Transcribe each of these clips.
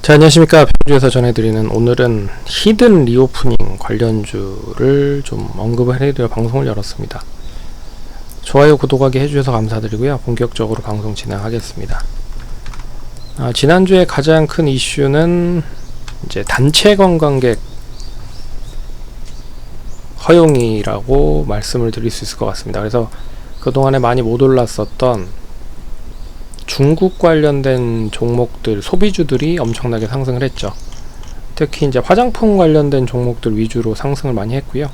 자, 안녕하십니까. 평주에서 전해드리는 오늘은 히든 리오프닝 관련주를 좀 언급을 해드려 방송을 열었습니다. 좋아요, 구독하기 해주셔서 감사드리고요. 본격적으로 방송 진행하겠습니다. 지난주에 가장 큰 이슈는 이제 단체 관광객 허용이라고 말씀을 드릴 수 있을 것 같습니다. 그래서 그동안에 많이 못 올랐었던 중국 관련된 종목들, 소비주들이 엄청나게 상승을 했죠. 특히 이제 화장품 관련된 종목들 위주로 상승을 많이 했고요.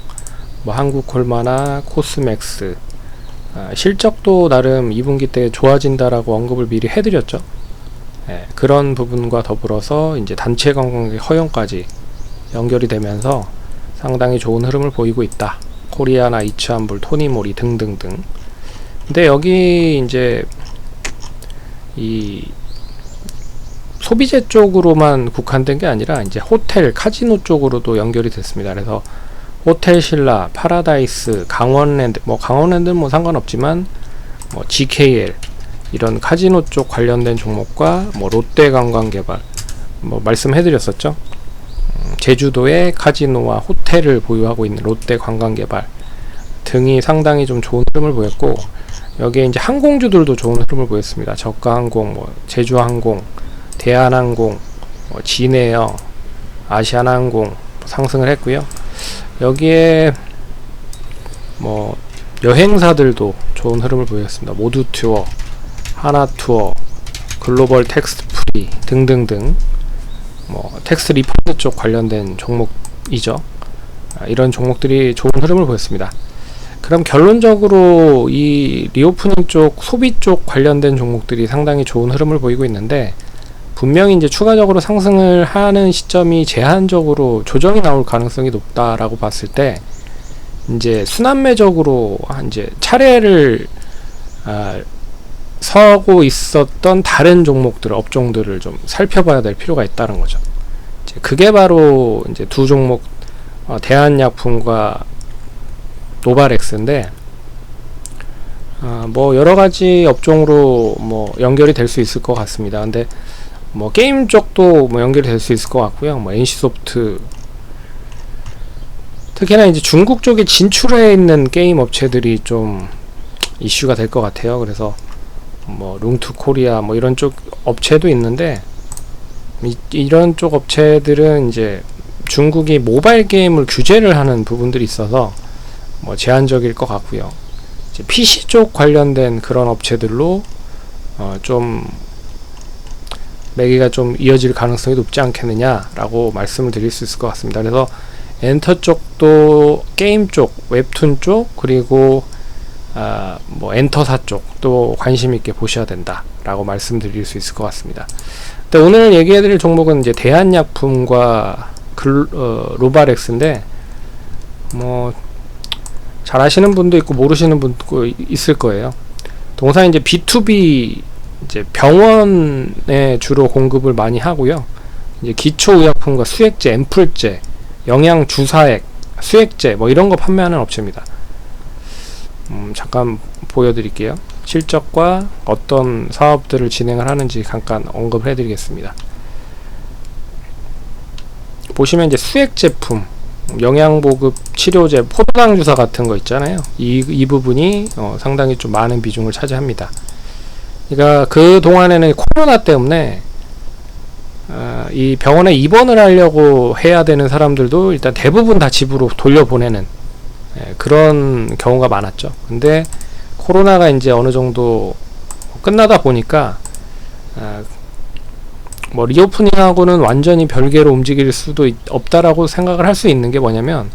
뭐 한국콜마나 코스맥스, 실적도 나름 2분기 때 좋아진다라고 언급을 미리 해드렸죠. 그런 부분과 더불어서 이제 단체 관광객 허용까지 연결이 되면서 상당히 좋은 흐름을 보이고 있다. 코리아나 이츠한불, 토니모리 등등등. 근데 여기 이제 이 소비재 쪽으로만 국한된 게 아니라 이제 호텔, 카지노 쪽으로도 연결이 됐습니다. 그래서 호텔 신라, 파라다이스, 강원랜드, 강원랜드는 뭐 상관없지만 뭐 GKL 이런 카지노 쪽 관련된 종목과 뭐 롯데관광개발 뭐 말씀해드렸었죠. 제주도의 카지노와 호텔을 보유하고 있는 롯데관광개발 등이 상당히 좀 좋은 흐름을 보였고, 여기에 이제 항공주들도 좋은 흐름을 보였습니다. 저가항공, 뭐 제주항공, 대한항공, 뭐 진에어, 아시아나항공 상승을 했고요. 여기에 뭐 여행사들도 좋은 흐름을 보였습니다. 모두투어, 하나투어, 글로벌 텍스프리 등등등, 뭐 텍스 리펀드 쪽 관련된 종목이죠. 이런 종목들이 좋은 흐름을 보였습니다. 그럼 결론적으로 이 리오프닝 쪽, 소비 쪽 관련된 종목들이 상당히 좋은 흐름을 보이고 있는데, 분명히 이제 추가적으로 상승을 하는 시점이 제한적으로 조정이 나올 가능성이 높다라고 봤을 때, 이제 순환매적으로 이제 차례를 서고 있었던 다른 종목들, 업종들을 좀 살펴봐야 될 필요가 있다는 거죠. 이제 그게 바로 이제 두 종목, 대한약품과 노바렉스인데, 뭐 여러가지 업종으로 뭐 연결이 될 수 있을 것 같습니다. 근데 뭐 게임 쪽도 뭐 연결이 될 수 있을 것 같고요. 뭐 NC소프트, 특히나 이제 중국 쪽에 진출해 있는 게임 업체들이 좀 이슈가 될 것 같아요. 그래서 뭐 룽투 코리아 뭐 이런 쪽 업체도 있는데, 이런 쪽 업체들은 이제 중국이 모바일 게임을 규제를 하는 부분들이 있어서 뭐 제한적일 것 같고요. 이제 PC 쪽 관련된 그런 업체들로 좀 매기가 좀 이어질 가능성이 높지 않겠느냐라고 말씀을 드릴 수 있을 것 같습니다. 그래서 엔터 쪽도 게임 쪽, 웹툰 쪽, 그리고 뭐 엔터사 쪽도 관심 있게 보셔야 된다라고 말씀드릴 수 있을 것 같습니다. 근데 오늘 얘기해드릴 종목은 이제 대한약품과 로바렉스인데, 뭐 잘 아시는 분도 있고 모르시는 분도 있을 거예요. 동사 이제 B2B 이제 병원에 주로 공급을 많이 하고요. 이제 기초의약품과 수액제, 앰플제, 영양주사액, 수액제 뭐 이런 거 판매하는 업체입니다. 잠깐 보여드릴게요. 실적과 어떤 사업들을 진행을 하는지 잠깐 언급을 해드리겠습니다. 보시면 이제 수액 제품, 영양보급, 치료제, 포도당 주사 같은 거 있잖아요. 이 부분이 상당히 좀 많은 비중을 차지합니다. 그러니까 그 동안에는 코로나 때문에 이 병원에 입원을 하려고 해야 되는 사람들도 일단 대부분 다 집으로 돌려보내는 그런 경우가 많았죠. 근데 코로나가 이제 어느 정도 끝나다 보니까 뭐 리오프닝하고는 완전히 별개로 움직일 수도 없다라고 생각을 할 수 있는 게 뭐냐면,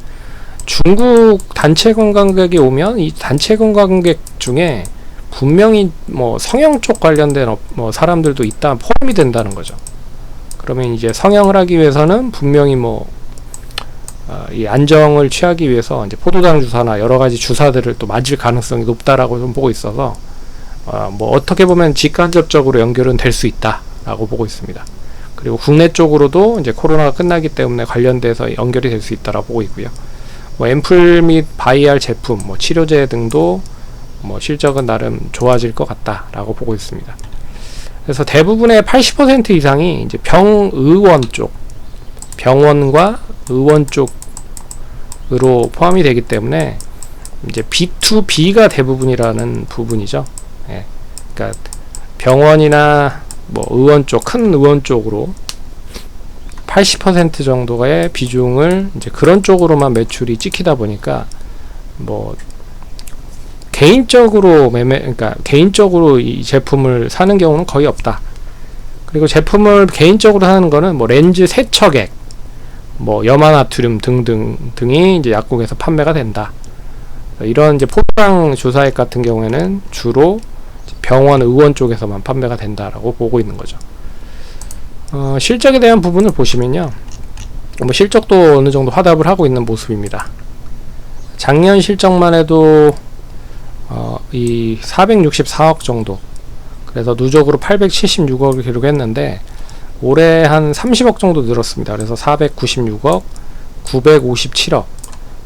중국 단체 관광객이 오면 이 단체 관광객 중에 분명히 뭐 성형 쪽 관련된 뭐 사람들도 있다, 포함이 된다는 거죠. 그러면 이제 성형을 하기 위해서는 분명히 뭐 이 안정을 취하기 위해서 이제 포도당 주사나 여러 가지 주사들을 또 맞을 가능성이 높다라고 좀 보고 있어서 뭐 어떻게 보면 직간접적으로 연결은 될 수 있다라고 보고 있습니다. 그리고 국내 쪽으로도 이제 코로나가 끝나기 때문에 관련돼서 연결이 될 수 있다라고 보고 있고요. 뭐 앰플 및 바이알 제품, 뭐 치료제 등도 뭐 실적은 나름 좋아질 것 같다라고 보고 있습니다. 그래서 대부분의 80% 이상이 이제 병의원 쪽, 병원과 의원 쪽으로 포함이 되기 때문에 이제 B2B가 대부분이라는 부분이죠. 예. 그러니까 병원이나 뭐 의원 쪽, 큰 의원 쪽으로 80% 정도의 비중을 이제 그런 쪽으로만 매출이 찍히다 보니까 뭐 개인적으로 그러니까 개인적으로 이 제품을 사는 경우는 거의 없다. 그리고 제품을 개인적으로 사는 거는 뭐 렌즈 세척액, 뭐 염화나트륨 등이 이제 약국에서 판매가 된다. 이런 이제 포장 주사액 같은 경우에는 주로 병원 의원 쪽에서만 판매가 된다라고 보고 있는 거죠. 실적에 대한 부분을 보시면요, 뭐 실적도 어느 정도 화답을 하고 있는 모습입니다. 작년 실적만 해도 이 464억 정도, 그래서 누적으로 876억을 기록했는데 올해 한 30억 정도 늘었습니다. 그래서 496억, 957억,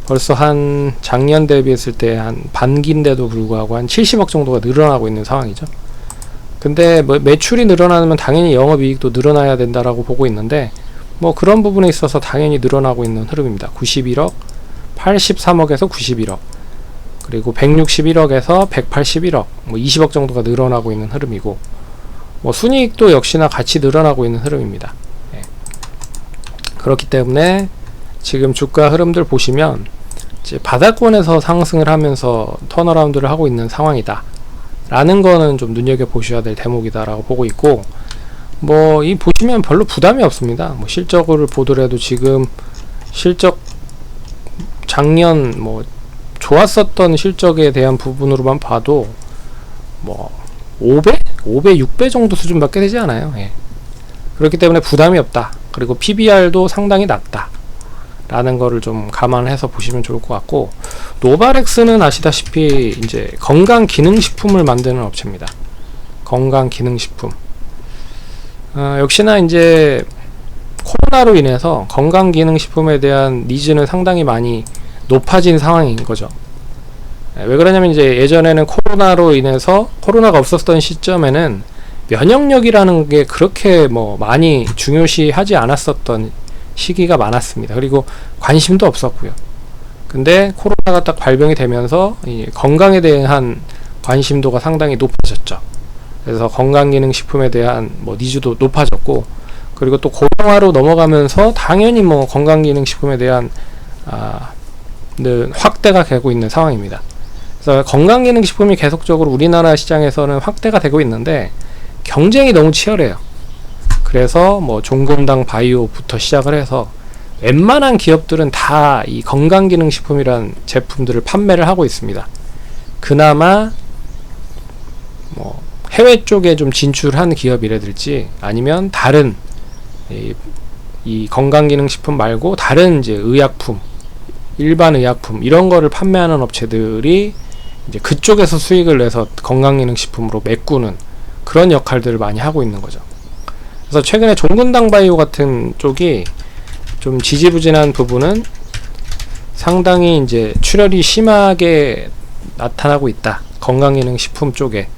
벌써 한 작년 대비했을 때 한 반기인데도 불구하고 한 70억 정도가 늘어나고 있는 상황이죠. 근데 뭐 매출이 늘어나면 당연히 영업이익도 늘어나야 된다라고 보고 있는데, 뭐 그런 부분에 있어서 당연히 늘어나고 있는 흐름입니다. 91억, 83억에서 91억, 그리고 161억에서 181억, 뭐 20억 정도가 늘어나고 있는 흐름이고, 뭐 순이익도 역시나 같이 늘어나고 있는 흐름입니다. 예. 그렇기 때문에 지금 주가 흐름들 보시면 이제 바닥권에서 상승을 하면서 턴어라운드를 하고 있는 상황이다 라는 거는 좀 눈여겨보셔야 될 대목이다 라고 보고 있고, 뭐 이 보시면 별로 부담이 없습니다. 뭐 실적을 보더라도 지금 실적 작년 뭐 좋았었던 실적에 대한 부분으로만 봐도 뭐 5배? 5배, 6배 정도 수준밖에 되지 않아요. 예. 그렇기 때문에 부담이 없다. 그리고 PBR도 상당히 낮다 라는 거를 좀 감안해서 보시면 좋을 것 같고, 노바렉스는 아시다시피 이제 건강기능식품을 만드는 업체입니다. 건강기능식품. 역시나 이제 코로나로 인해서 건강기능식품에 대한 니즈는 상당히 많이 높아진 상황인 거죠. 왜 그러냐면 이제 예전에는 코로나로 인해서, 코로나가 없었던 시점에는 면역력이라는 게 그렇게 뭐 많이 중요시하지 않았었던 시기가 많았습니다. 그리고 관심도 없었고요. 근데 코로나가 딱 발병이 되면서 이 건강에 대한 관심도가 상당히 높아졌죠. 그래서 건강기능식품에 대한 뭐 니즈도 높아졌고, 그리고 또 고령화로 넘어가면서 당연히 뭐 건강기능식품에 대한 확대가 되고 있는 상황입니다. 그래서 건강기능식품이 계속적으로 우리나라 시장에서는 확대가 되고 있는데 경쟁이 너무 치열해요. 그래서 뭐 종근당 바이오부터 시작을 해서 웬만한 기업들은 다 이 건강기능식품이란 제품들을 판매를 하고 있습니다. 그나마 뭐 해외 쪽에 좀 진출한 기업이라든지 아니면 다른 이 건강기능식품 말고 다른 이제 의약품, 일반 의약품 이런 거를 판매하는 업체들이 이제 그쪽에서 수익을 내서 건강기능식품으로 메꾸는 그런 역할들을 많이 하고 있는 거죠. 그래서 최근에 종근당 바이오 같은 쪽이 좀 지지부진한 부분은 상당히 이제 출혈이 심하게 나타나고 있다. 건강기능식품 쪽에.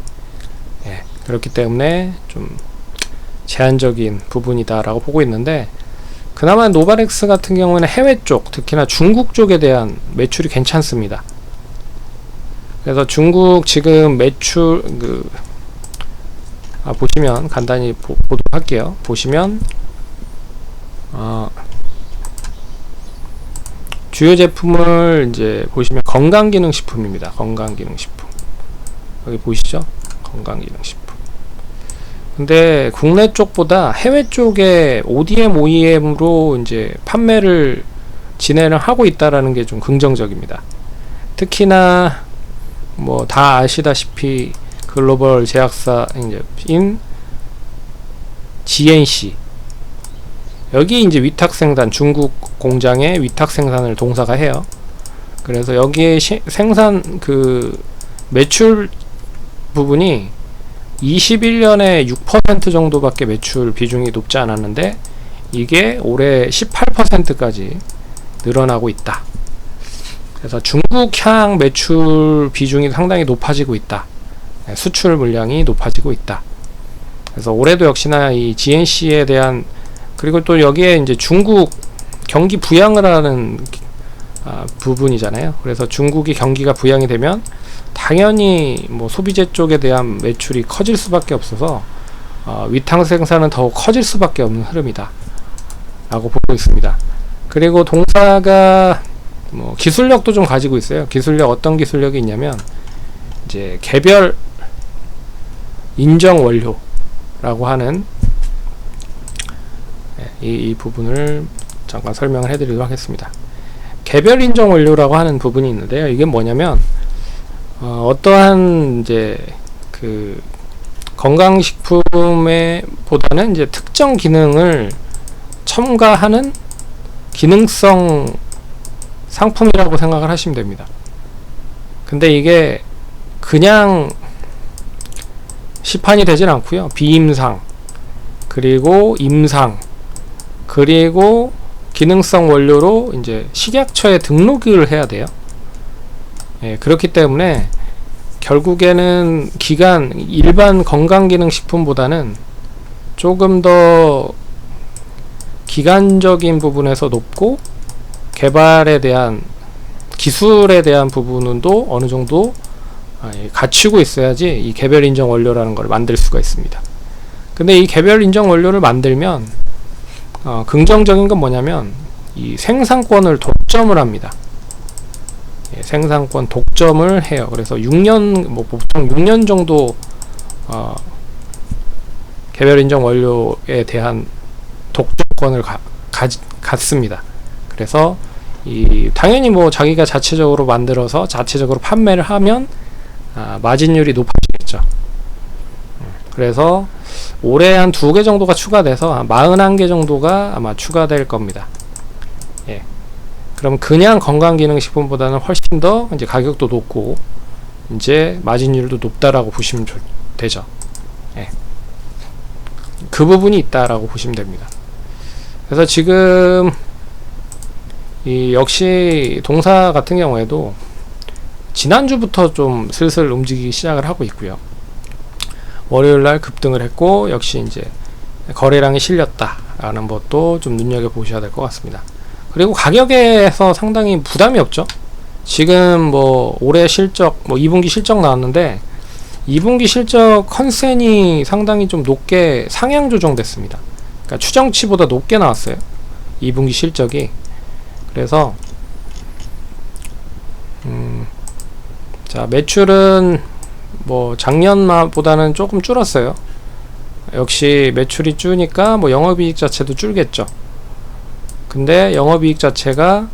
예, 그렇기 때문에 좀 제한적인 부분이다라고 보고 있는데, 그나마 노바렉스 같은 경우에는 해외 쪽, 특히나 중국 쪽에 대한 매출이 괜찮습니다. 그래서 중국 지금 매출 보시면 간단히 보도록 할게요. 보시면 주요 제품을 이제 보시면 건강기능식품입니다. 건강기능식품 여기 보이시죠? 건강기능식품. 근데 국내 쪽보다 해외 쪽에 ODM, OEM으로 이제 판매를 진행을 하고 있다라는 게 좀 긍정적입니다. 특히나 뭐 다 아시다시피 글로벌 제약사인 GNC, 여기 이제 위탁 생산, 중국 공장에 위탁 생산을 동사가 해요. 그래서 여기에 생산 매출 부분이 21년에 6% 정도밖에 매출 비중이 높지 않았는데 이게 올해 18%까지 늘어나고 있다. 그래서 중국향 매출 비중이 상당히 높아지고 있다. 수출 물량이 높아지고 있다. 그래서 올해도 역시나 이 GNC에 대한, 그리고 또 여기에 이제 중국 경기 부양을 하는 부분이잖아요. 그래서 중국이 경기가 부양이 되면 당연히 뭐 소비재 쪽에 대한 매출이 커질 수밖에 없어서 위탁 생산은 더욱 커질 수밖에 없는 흐름이다 라고 보고 있습니다. 그리고 동사가 뭐 기술력도 좀 가지고 있어요. 기술력, 어떤 기술력이 있냐면 이제 개별 인정 원료라고 하는 이 부분을 잠깐 설명을 해드리도록 하겠습니다. 개별 인정 원료라고 하는 부분이 있는데요. 이게 뭐냐면 어떠한 이제 그 건강식품에 보다는 이제 특정 기능을 첨가하는 기능성 상품이라고 생각을 하시면 됩니다. 근데 이게 그냥 시판이 되진 않고요. 비임상, 그리고 임상, 그리고 기능성 원료로 이제 식약처에 등록을 해야 돼요. 예, 그렇기 때문에 결국에는 일반 건강기능식품보다는 조금 더 기간적인 부분에서 높고, 개발에 대한, 기술에 대한 부분은 또 어느 정도 갖추고 있어야지 이 개별 인정 원료라는 걸 만들 수가 있습니다. 근데 이 개별 인정 원료를 만들면 긍정적인 건 뭐냐면 이 생산권을 독점을 합니다. 예, 생산권 독점을 해요. 그래서 6년, 뭐 보통 6년 정도 개별 인정 원료에 대한 독점권을 갖습니다. 그래서 당연히 뭐 자기가 자체적으로 만들어서 자체적으로 판매를 하면 마진율이 높아지겠죠. 그래서 올해 한 2개 정도가 추가돼서 한 41개 정도가 아마 추가될 겁니다. 예. 그럼 그냥 건강기능식품보다는 훨씬 더 이제 가격도 높고 이제 마진율도 높다라고 보시면 되죠. 예. 그 부분이 있다라고 보시면 됩니다. 그래서 지금 역시 동사 같은 경우에도 지난주부터 좀 슬슬 움직이기 시작을 하고 있고요. 월요일날 급등을 했고, 역시 이제 거래량이 실렸다라는 것도 좀 눈여겨보셔야 될 것 같습니다. 그리고 가격에서 상당히 부담이 없죠. 지금 뭐 올해 실적, 뭐 2분기 실적 나왔는데 2분기 실적 컨센이 상당히 좀 높게 상향 조정됐습니다. 그러니까 추정치보다 높게 나왔어요. 2분기 실적이. 그래서 자, 매출은 뭐 작년보다는 조금 줄었어요. 역시 매출이 줄으니까 뭐 영업이익 자체도 줄겠죠. 근데 영업이익 자체가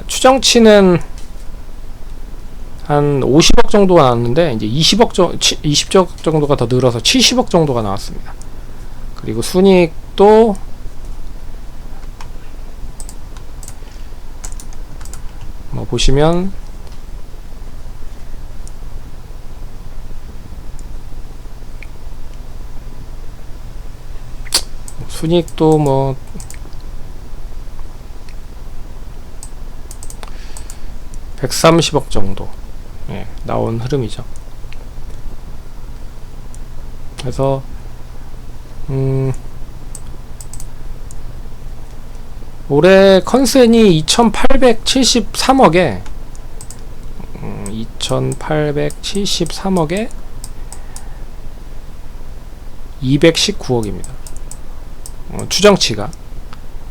추정치는 한 50억 정도가 나왔는데 이제 20억 정도가 더 늘어서 70억 정도가 나왔습니다. 그리고 순이익도 뭐 보시면 순이익도 뭐 130억 정도 나온 흐름이죠. 그래서 올해 컨센이 2873억에 2873억에 219억입니다. 추정치가.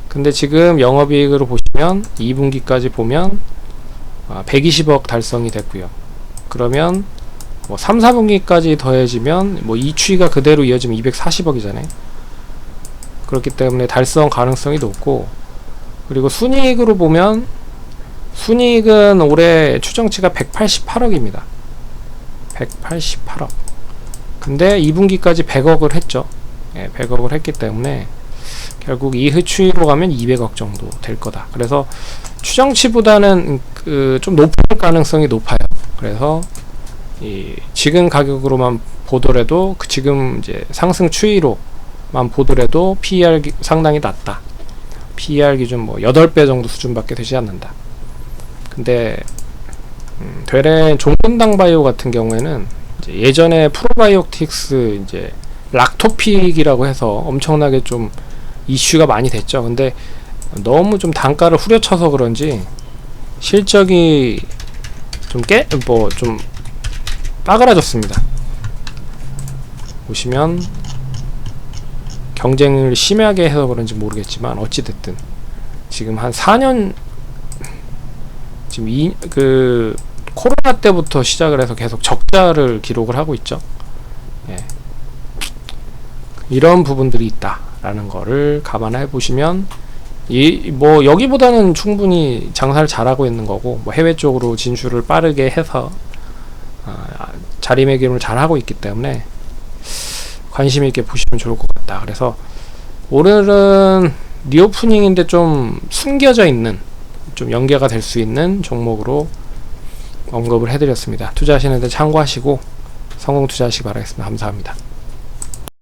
근데 지금 영업이익으로 보시면 2분기까지 보면 120억 달성이 됐고요. 그러면 뭐 3, 4분기까지 더해지면 뭐 이 추이가 그대로 이어지면 240억이잖아요. 그렇기 때문에 달성 가능성이 높고, 그리고 순이익으로 보면 순이익은 올해 추정치가 188억입니다. 188억. 근데 2분기까지 100억을 했죠. 100억을 했기 때문에 결국 이 추이로 가면 200억 정도 될 거다. 그래서 추정치보다는 좀 높을 가능성이 높아요. 그래서 지금 가격으로만 보더라도 지금 이제 상승 추이로만 보더라도 PER 상당히 낮다. PER 기준 뭐 8배 정도 수준밖에 되지 않는다. 근데 되레 종근당 바이오 같은 경우에는 이제 예전에 프로바이오틱스 이제 락토픽이라고 해서 엄청나게 좀 이슈가 많이 됐죠. 근데 너무 좀 단가를 후려쳐서 그런지 실적이 좀 좀 빠그라졌습니다. 보시면 경쟁을 심하게 해서 그런지 모르겠지만 어찌됐든 지금 한 4년 지금 코로나 때부터 시작을 해서 계속 적자를 기록을 하고 있죠. 예. 이런 부분들이 있다라는 거를 감안해 보시면 뭐 여기보다는 충분히 장사를 잘하고 있는 거고, 뭐 해외 쪽으로 진출을 빠르게 해서 자리매김을 잘하고 있기 때문에 관심 있게 보시면 좋을 것 같다. 그래서 오늘은 리오프닝인데 좀 숨겨져 있는, 좀 연계가 될 수 있는 종목으로 언급을 해드렸습니다. 투자하시는데 참고하시고 성공 투자하시기 바라겠습니다. 감사합니다.